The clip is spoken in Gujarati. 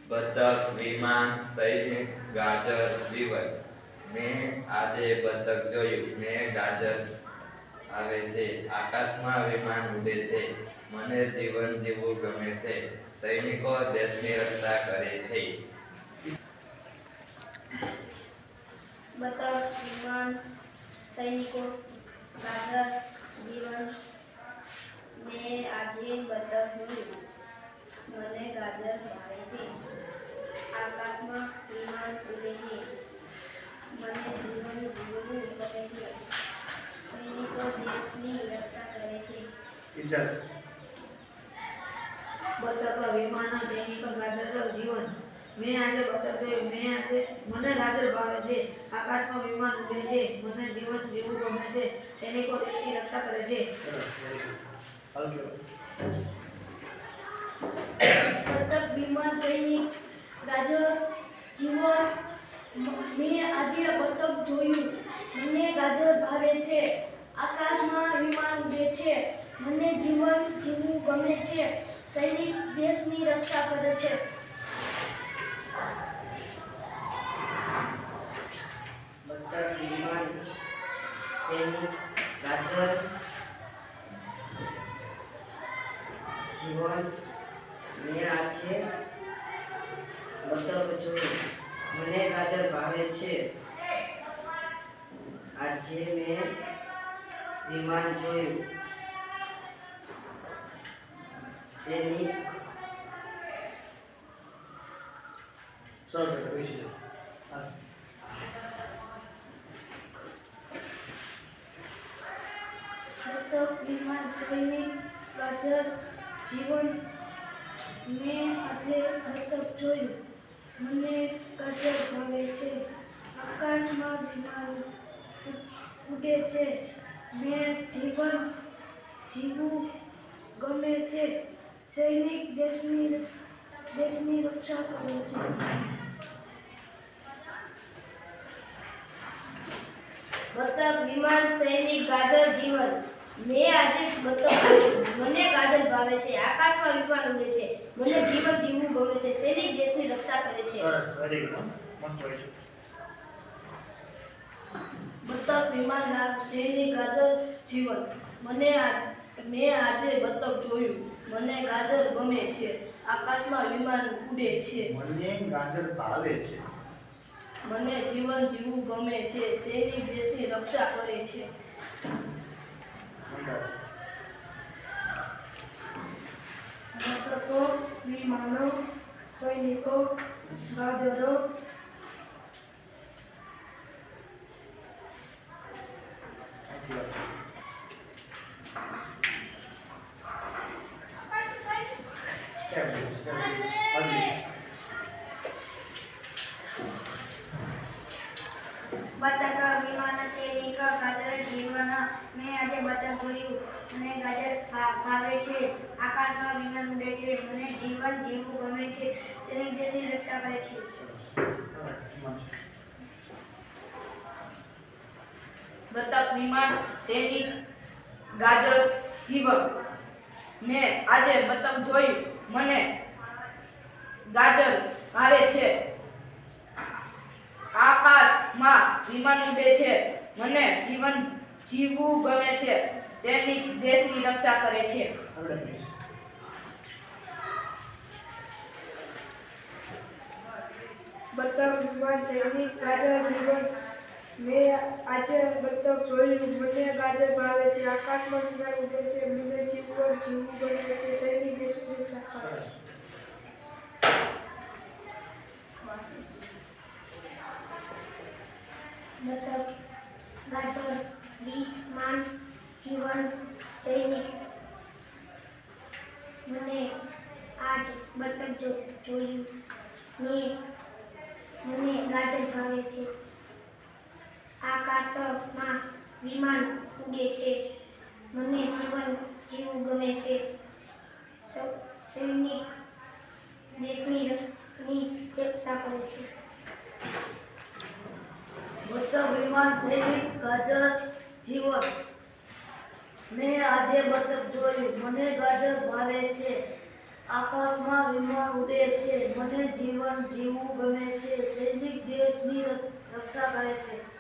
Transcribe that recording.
બતક, વિમાન, સૈનિક, ગાજર, જીવન. મેં આજે બતક જોયું, મેં ગાજર આવે છે, આકાશમાં વિમાન ઉડે છે, મને જીવન જીવવું ગમે છે, સૈનિકો દેશની રક્ષા કરે છે. બતક, વિમાન, સૈનિકો, ગાજર, જીવન. મેં આજે બતક જોયું, મને ગાજર ભાવે છે, આકાશમાં વિમાન ઉડે છે, મને જીવન જીવવું ગમે છે, સૈનિકો દેશની રક્ષા કરે છે. બતક, વિમાન, સૈનિકો, ગાજર, જીવન. મેં આજે બતક જોયું, મને ગાજર ભાવે છે, આકાશમાં વિમાન ઉડે છે, મને જીવન જીવવું ગમે છે, સૈનિકો દેશની રક્ષા કરે છે. બતક, વિમાન, સૈનિક, ગાજર, જીવન. મેં આજે બતક જોયું, મને ગાજર ભાવે છે, આકાશમાં વિમાન ઉડે છે, મને જીવન જીવવું ગમે છે, સૈનિક દેશની રક્ષા કરે છે. બતક, વિમાન, સૈનિક, ગાજર, જીવન. મેં આજે બતક જોયું, મને ગાજર ભાવે છે, આજે મેં વિમાન જોયું, સૈનિક બતક, વિમાન, સૈનિક, ગાજર, જીવન. મેં આજે બતક જોયું, મને ગાજર ભાવે છે, આકાશમાં વિમાન ઉડે છે, મેં જીવન જીવવું ગમે છે, સૈનિક દેશની રક્ષા કરે છે. બતક, વિમાન, સૈનિક, ગાજર, જીવન. મેં આજે બતક જોયું, મને ગાજર ભાવે છે, આકાશમાં વિમાન ઉડે છે, મને જીવન જીવવું ગમે છે, સૈનિક દેશની રક્ષા કરે છે. બતક, વિમાન, સૈનિક, ગાજર, જીવન. મેં આજે બતક જોયું, મને ગાજર ગમે છે, આકાશમાં વિમાન ઉડે છે, મને ગાજર ભાવે છે, મને જીવન જીવવું ગમે છે, સૈનિક દેશની રક્ષા કરે છે. બતકો, વિમાનો, સૈનિકો, ગાજરો, બતક, વિમાન, સૈનિક, ગાજર, જીવન. મેં આજે બતક જોયું, મને ગાજર ભાવે છે, આકાશમાં વિમાન ઉડે છે, મને જીવન જીવવું ગમે છે, સૈનિક દેશની રક્ષા કરે છે. બતક, વિમાન, સૈનિક, ગાજર, જીવન. મેં આજે બતક જોયું, મને ગાજર ભાવે છે, આકાશમાં વિમાન ઉડે છે, મને જીવન જીવવું ગમે છે, સૈનિક દેશની રક્ષા કરે છે. બતક, વિમાન, સૈનિક, ગાજર, જીવન. મેં આજે બતક જોયું, મને ગાજર ભાવે છે, આકાશમાં વિમાન ઉડે છે, મને જીવન જીવવું ગમે છે, સૈનિક દેશની રક્ષા કરે છે. બતક, ગાજર, વિમાન, જીવન, સૈનિક. મને આજ બતક જોયું, મને ગાજર ભાવે છે, આકાશમાં વિમાન ઉડે છે, મને જીવન જીવવું ગમે છે, સૈનિક દેશની રક્ષા કરે છે. બતક, વિમાન, સૈનિક, ગાજર, જીવન મેં આજે બતક જોયું મને ગાજર ભાવે છે આકાશમાં વિમાન ઉડે છે મને જીવન જીવવું ગમે છે સૈનિક દેશની રક્ષા કરે છે